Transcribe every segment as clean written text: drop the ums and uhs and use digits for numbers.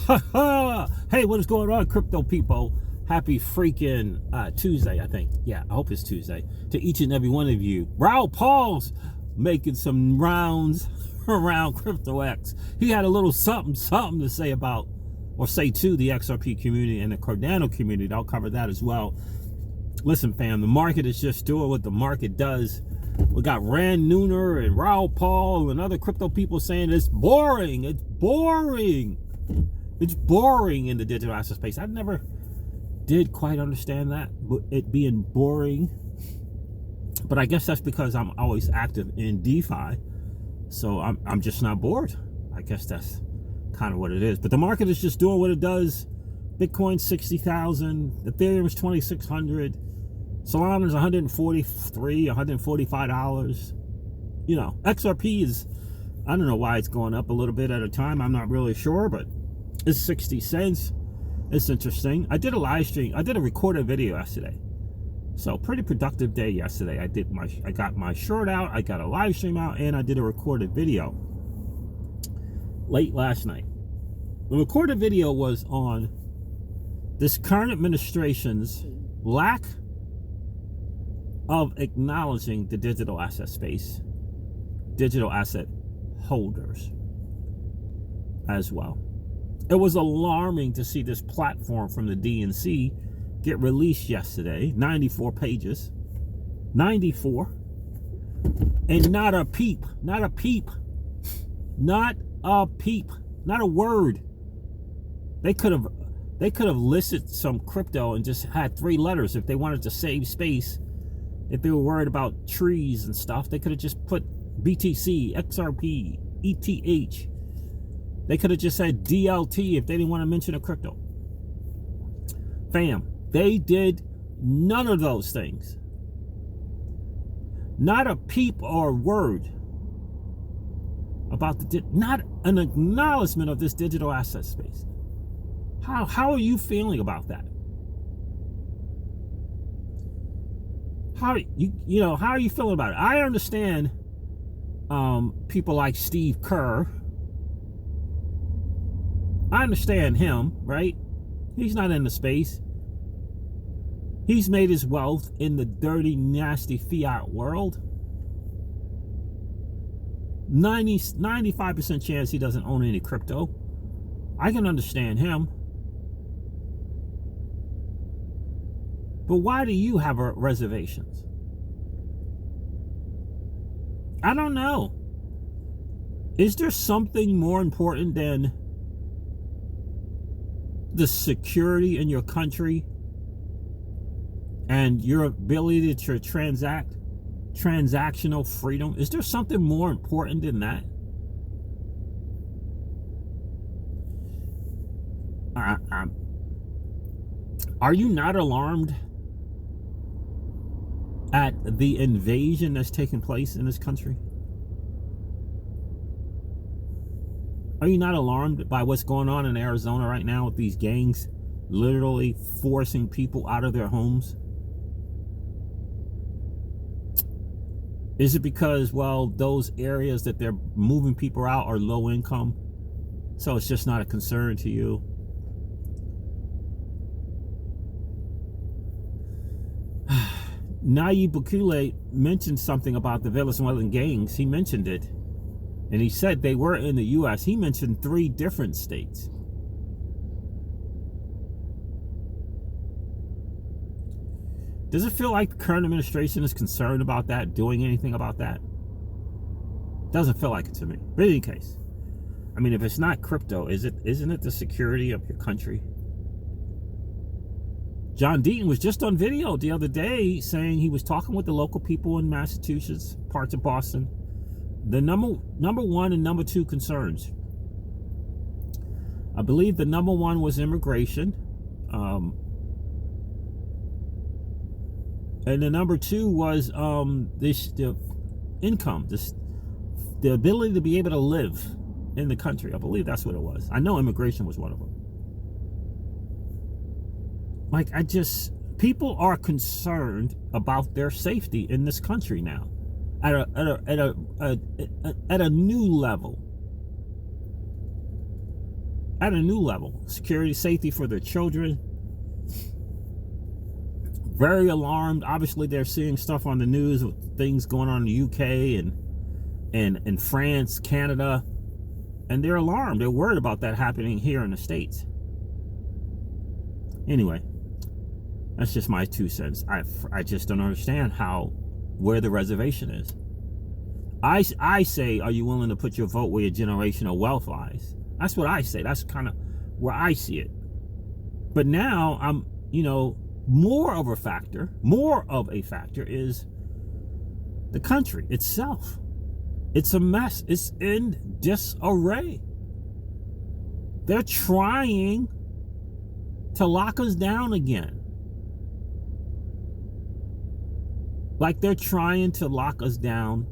Hey, what is going on, crypto people? Happy freaking Tuesday, I think. Yeah, I hope it's Tuesday. To each and every one of you. Raoul Pal's making some rounds around Crypto X. He had a little something to say about, or say to, the XRP community and the Cardano community. I'll cover that as well. Listen, fam, the market is just doing what the market does. We got Rand Nooner and Raoul Pal and other crypto people saying it's boring. It's boring. It's boring in the digital asset space. I never did quite understand that, it being boring. But I guess that's because I'm always active in DeFi. So I'm just not bored. I guess that's kind of what it is. But the market is just doing what it does. Bitcoin 60,000, Ethereum is 2,600, Solana is 143, $145. You know, XRP is, I don't know why it's going up a little bit at a time. I'm not really sure, but it's 60 cents. It's interesting. I did a live stream. I did a recorded video yesterday. So pretty productive day yesterday. I got my short out, I got a live stream out, and I did a recorded video late last night. The recorded video was on this current administration's lack of acknowledging the digital asset space, digital asset holders as well. It was alarming to see this platform from the DNC get released yesterday, 94 pages, 94, and not a peep, not a peep, not a peep, not a word. They could have listed some crypto and just had 3 letters if they wanted to save space. If they were worried about trees and stuff, they could have just put BTC, XRP, ETH. They could have just said DLT if they didn't want to mention a crypto. Fam, they did none of those things. Not a peep or word about not an acknowledgement of this digital asset space. How are you feeling about that? How are you feeling about it? I understand people like Steve Kerr. I understand him, right? He's not in the space. He's made his wealth in the dirty, nasty fiat world. 95% chance he doesn't own any crypto. I can understand him. But why do you have reservations? I don't know. Is there something more important than the security in your country and your ability to transact, transactional freedom? Is there something more important than that? Are you not alarmed at the invasion that's taking place in this country? Are you not alarmed by what's going on in Arizona right now with these gangs literally forcing people out of their homes? Is it because, well, those areas that they're moving people out are low income, so it's just not a concern to you? Nayib Bukele mentioned something about the Venezuelan gangs. He mentioned it. And he said they were in the U.S. He mentioned 3 different states. Does it feel like the current administration is concerned about that, doing anything about that? Doesn't feel like it to me. But in any case, I mean, if it's not crypto, isn't it the security of your country? John Deaton was just on video the other day saying he was talking with the local people in Massachusetts, parts of Boston. The number 1 and number 2 concerns. I believe the number 1 was immigration. And the number 2 was the income, the ability to be able to live in the country. I believe that's what it was. I know immigration was one of them. Like, people are concerned about their safety in this country now at a new level. at a new level. Security, safety for their children. Very alarmed. Obviously, they're seeing stuff on the news with things going on in the UK and France, Canada, and they're alarmed. They're worried about that happening here in the States. Anyway, that's just my 2 cents. I just don't understand where the reservation is. I say, are you willing to put your vote where your generational wealth lies? That's what I say. That's kind of where I see it. But now I'm, more of a factor is the country itself. It's a mess. It's in disarray. They're trying to lock us down again. Like they're trying to lock us down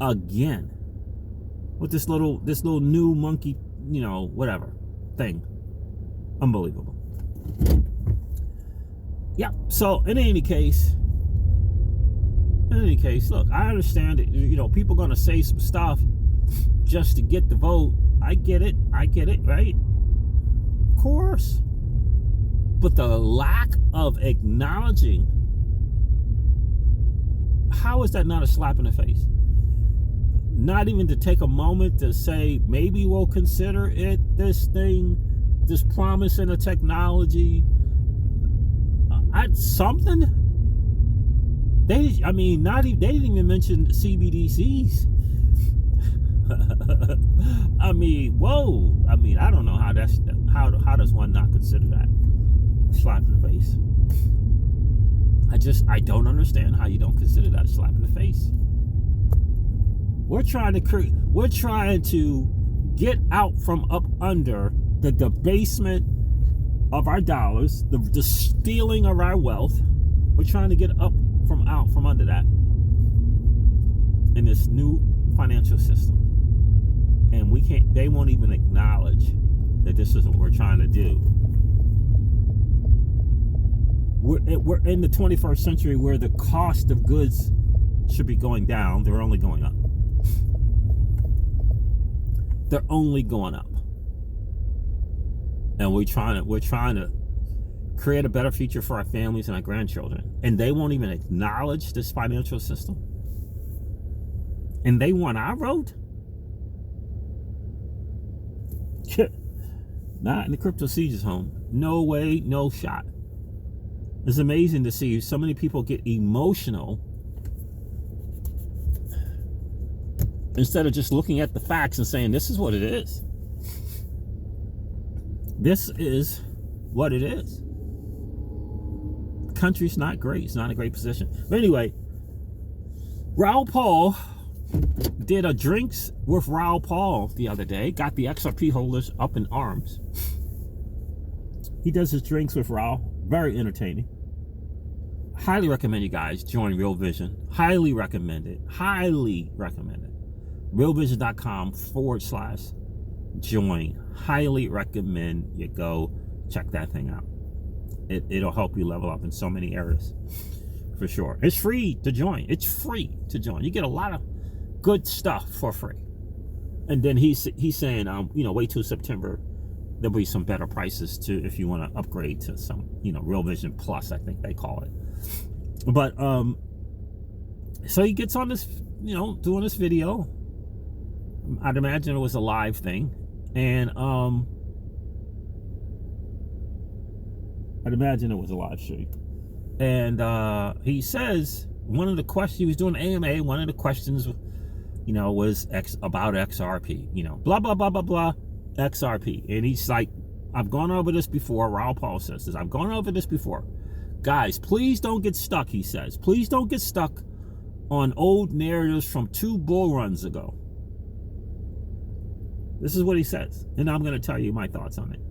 again with this little new monkey, whatever thing. Unbelievable. Yeah. So in any case, look, I understand that people are gonna say some stuff just to get the vote. I get it, right? Of course. But the lack of acknowledging, how is that not a slap in the face? Not even to take a moment to say, maybe we'll consider it, this promise in the technology. Something. They didn't even mention CBDCs. Whoa. I don't know how does one not consider that a slap in the face? I don't understand how you don't consider that a slap in the face. We're trying to get out from up under the debasement of our dollars, the stealing of our wealth. We're trying to get out from under that in this new financial system. And they won't even acknowledge that this is what we're trying to do. We're in the 21st century where the cost of goods should be going down. They're only going up. They're only going up. And we're trying to create a better future for our families and our grandchildren. And they won't even acknowledge this financial system. And they want our vote? Not in the crypto sieges home. No way, no shot. It's amazing to see so many people get emotional instead of just looking at the facts and saying, this is what it is. This is what it is. The country's not great. It's not in a great position. But anyway, Raoul Pal did a drinks with Raoul Pal the other day. Got the XRP holders up in arms. He does his drinks with Raoul. Very entertaining. Highly recommend you guys join Real Vision. Highly recommend it. Highly recommend it. realvision.com/join. Highly recommend you go check that thing out. It'll help you level up in so many areas. For sure. It's free to join. It's free to join. You get a lot of good stuff for free. And then he's saying, wait till September. There'll be some better prices too if you want to upgrade to some, Real Vision Plus, I think they call it. But so he gets on this, doing this video. I'd imagine it was a live thing, and I'd imagine it was a live stream. And he says one of the questions, he was doing AMA. One of the questions, was about XRP. Blah blah blah blah blah. XRP. And he's like, I've gone over this before. Raoul Pal says this. I've gone over this before. Guys, please don't get stuck, he says. Please don't get stuck on old narratives from 2 bull runs ago. This is what he says. And I'm going to tell you my thoughts on it.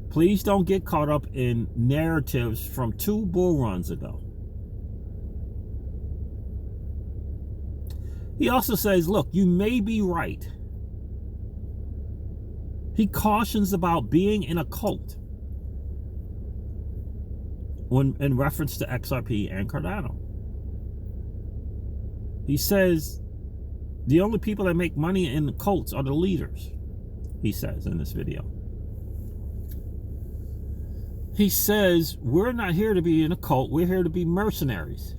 Please don't get caught up in narratives from 2 bull runs ago. He also says, look, you may be right. He cautions about being in a cult in reference to XRP and Cardano. He says the only people that make money in the cults are the leaders, he says in this video. he says, we're not here to be in a cult. We're here to be mercenaries.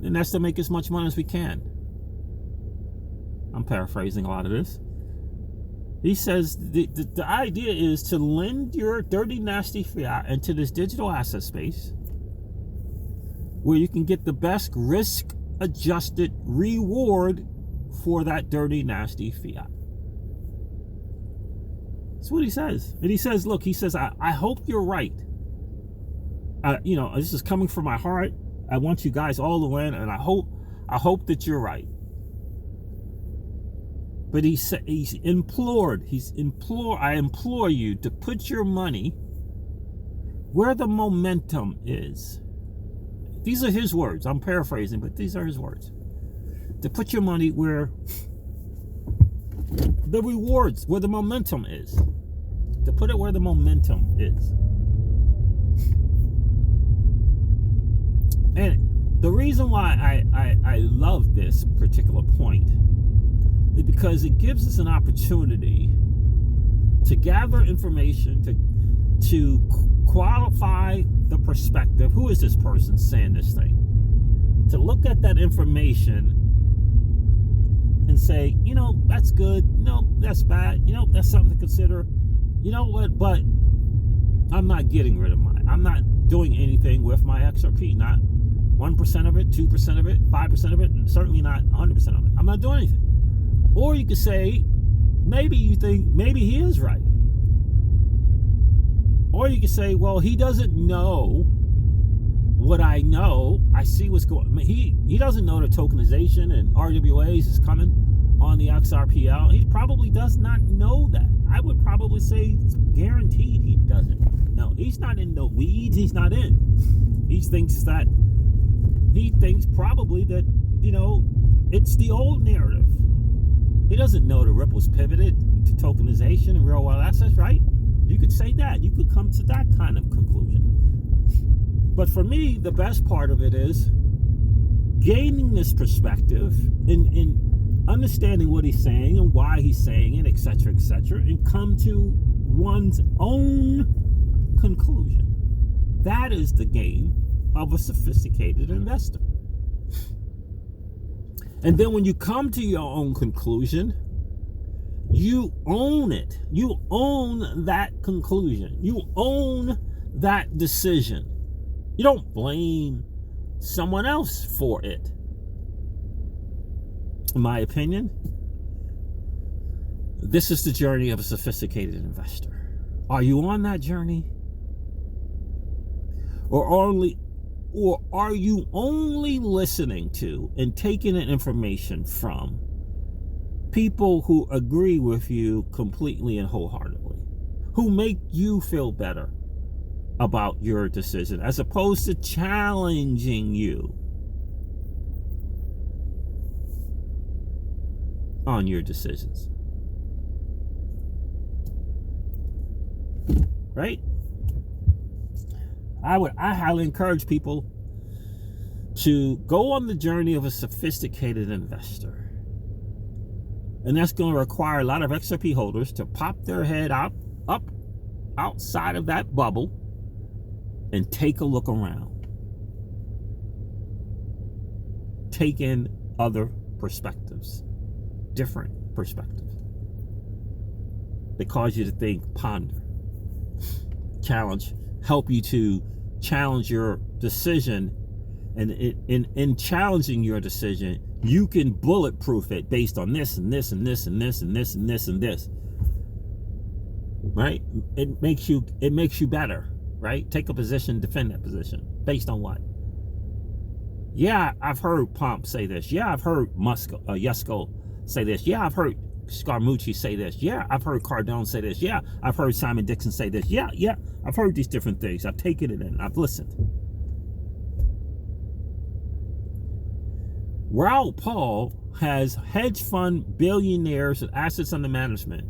And that's to make as much money as we can. I'm paraphrasing a lot of this. He says the idea is to lend your dirty, nasty fiat into this digital asset space where you can get the best risk-adjusted reward for that dirty, nasty fiat. That's what he says. And he says, look, he says, I hope you're right. This is coming from my heart. I want you guys all to win, and I hope that you're right. But I implore you to put your money where the momentum is. These are his words. I'm paraphrasing, but these are his words. To put your money where the rewards, where the momentum is. To put it where the momentum is. And the reason why I love this particular point is because it gives us an opportunity to gather information, to qualify the perspective. Who is this person saying this thing? To look at that information and say, that's good. That's bad. That's something to consider. You know what? But I'm not getting rid of mine. I'm not doing anything with my XRP. Not 1% of it, 2% of it, 5% of it, and certainly not 100% of it. I'm not doing anything. Or you could say, maybe you think, maybe he is right. Or you could say, well, he doesn't know what I know. I see what's going on. He doesn't know the tokenization and RWAs is coming on the XRPL. He probably does not know that. I would probably say it's guaranteed he doesn't. No, he's not in the weeds. He's not in. He thinks probably that, it's the old narrative. He doesn't know the ripples pivoted to tokenization and real world assets, right? You could say that. You could come to that kind of conclusion. But for me, the best part of it is gaining this perspective in understanding what he's saying and why he's saying it, etc., and come to one's own conclusion. That is the game of a sophisticated investor. And then when you come to your own conclusion, you own it. You own that conclusion. You own that decision. You don't blame someone else for it. In my opinion, this is the journey of a sophisticated investor. Are you on that journey? Or are you only listening to and taking in information from people who agree with you completely and wholeheartedly, who make you feel better about your decision, as opposed to challenging you on your decisions? Right? I highly encourage people to go on the journey of a sophisticated investor. And that's going to require a lot of XRP holders to pop their head up outside of that bubble and take a look around. Take in other perspectives, different perspectives. They cause you to think, ponder, challenge, help you to challenge your decision. And in challenging your decision, you can bulletproof it based on this and this and this and this and this and this and this. Right? It makes you better, right? Take a position, defend that position. Based on what? Yeah, I've heard Pomp say this. Yeah, I've heard Yesko say this. Yeah, I've heard Scaramucci say this. Yeah, I've heard Cardone say this. Yeah, I've heard Simon Dixon say this. Yeah, I've heard these different things. I've taken it in. I've listened. Raoul Pal has hedge fund billionaires and assets under management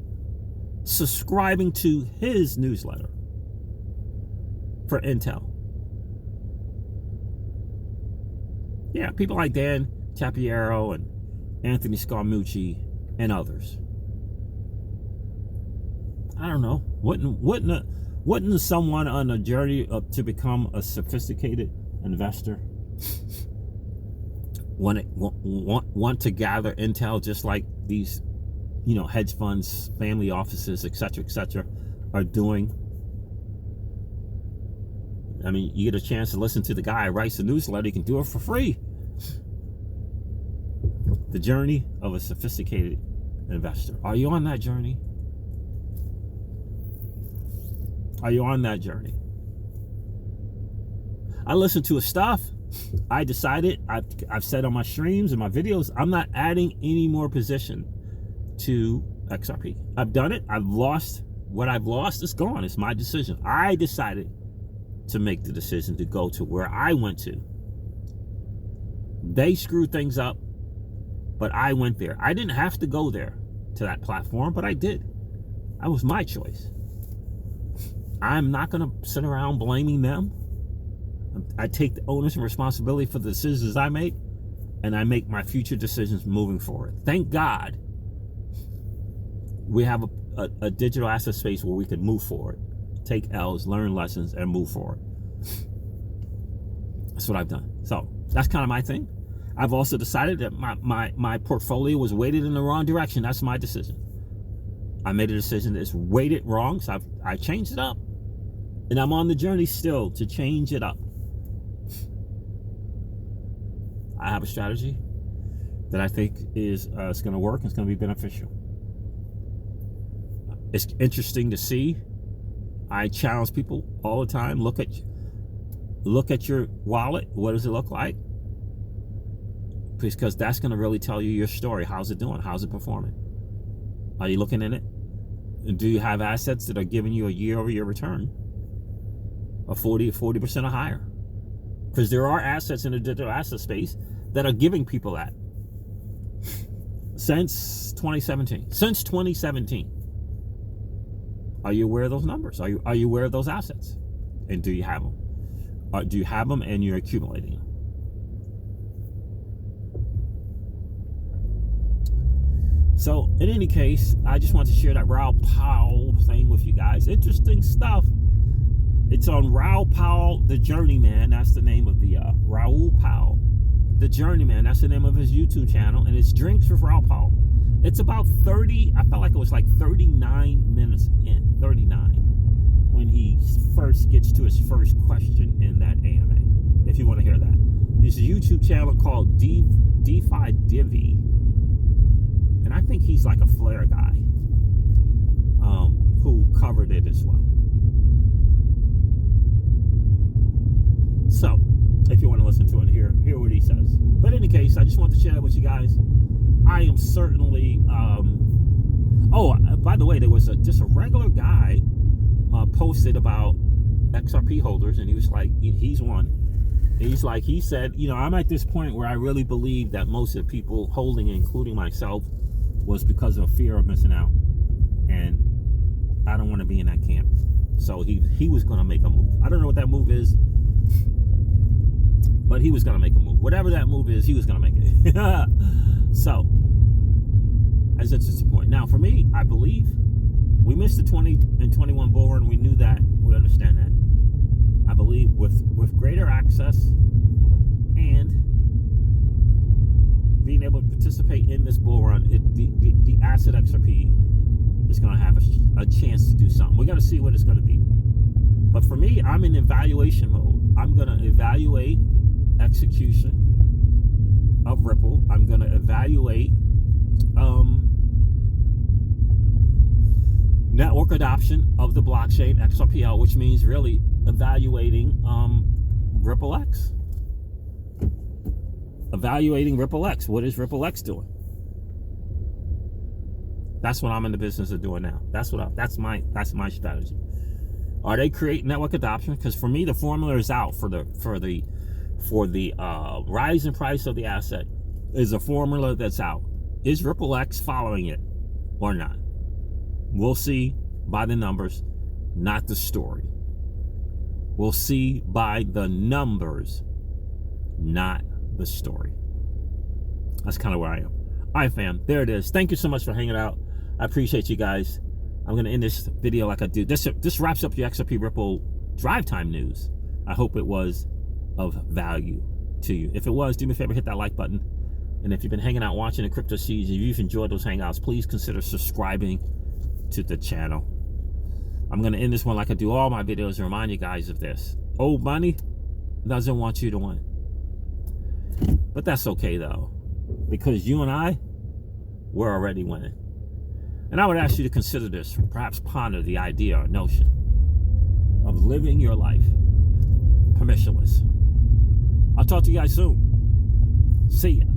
subscribing to his newsletter for intel. Yeah, people like Dan Tapiero and Anthony Scaramucci and others. I don't know. What Wouldn't someone on a journey to become a sophisticated investor want to gather intel just like these, hedge funds, family offices, etc., are doing? I mean, you get a chance to listen to the guy who writes the newsletter. You can do it for free. The journey of a sophisticated investor. Are you on that journey? Are you on that journey? I listen to his stuff. I decided, I've said on my streams and my videos, I'm not adding any more position to XRP. I've done it. I've lost what I've lost. It's gone. It's my decision. I decided to make the decision to go to where I went to. They screwed things up, but I went there. I didn't have to go there to that platform, but I did. That was my choice. I'm not going to sit around blaming them. I take the onus and responsibility for the decisions I make, and I make my future decisions moving forward. Thank God we have a digital asset space where we can move forward, take L's, learn lessons, and move forward. That's what I've done. So that's kind of my thing. I've also decided that my portfolio was weighted in the wrong direction. That's my decision. I made a decision that's weighted wrong, so I changed it up. And I'm on the journey still to change it up. I have a strategy that I think is going to work. It's going to be beneficial. It's interesting to see. I challenge people all the time. Look at your wallet. What does it look like? Because that's going to really tell you your story. How's it doing? How's it performing? Are you looking in it? And do you have assets that are giving you a year-over-year return of 40% or higher? Because there are assets in the digital asset space that are giving people that. Since 2017. Are you aware of those numbers? Are you aware of those assets? And do you have them? Do you have them and you're accumulating them? So, in any case, I just want to share that Raoul Pal thing with you guys. Interesting stuff. It's on Raoul Pal, the Journeyman. That's the name of the Raoul Pal, the Journeyman. That's the name of his YouTube channel, and it's Drinks with Raoul Pal. It's about 30. I felt like it was like 39 minutes in, 39, when he first gets to his first question in that AMA. If you want to hear that, there's a YouTube channel called DeFi Divi. And I think he's like a Flare guy who covered it as well. So, if you want to listen to it, hear what he says. But in any case, I just want to share that with you guys. I am certainly... by the way, there was just a regular guy posted about XRP holders, and he was like, he's one. He said, I'm at this point where I really believe that most of the people holding, including myself, was because of fear of missing out, and I don't want to be in that camp. So he was going to make a move. I don't know what that move is, but he was going to make a move. Whatever that move is, he was going to make it. So that's an interesting point. Now, for me, I believe we missed the 20 and 21 bull run. We knew that. We understand that. I believe with greater access and being able to participate in this bull run, the asset XRP is going to have a chance to do something. We got to see what it's going to be. But for me, I'm in evaluation mode. I'm going to evaluate execution of Ripple. I'm going to evaluate network adoption of the blockchain XRPL, which means really evaluating Ripple X. Evaluating Ripple X. What is Ripple X doing? That's what I'm in the business of doing now. That's my strategy. Are they creating network adoption? Because for me, the formula is out for the rise in price of the asset. Is a formula that's out. Is Ripple X following it or not? We'll see by the numbers, not the story. We'll see by the numbers, not the story. That's kind of where I am. All right, fam. There it is. Thank you so much for hanging out. I appreciate you guys. I'm going to end this video like I do. This wraps up your XRP Ripple drive time news. I hope it was of value to you. If it was, do me a favor, hit that like button. And if you've been hanging out watching the Crypto Seeds, if you've enjoyed those hangouts, please consider subscribing to the channel. I'm going to end this one like I do all my videos and remind you guys of this. Old money doesn't want you to win. But that's okay, though, because you and I, we're already winning. And I would ask you to consider this, perhaps ponder the idea or notion of living your life permissionless. I'll talk to you guys soon. See ya.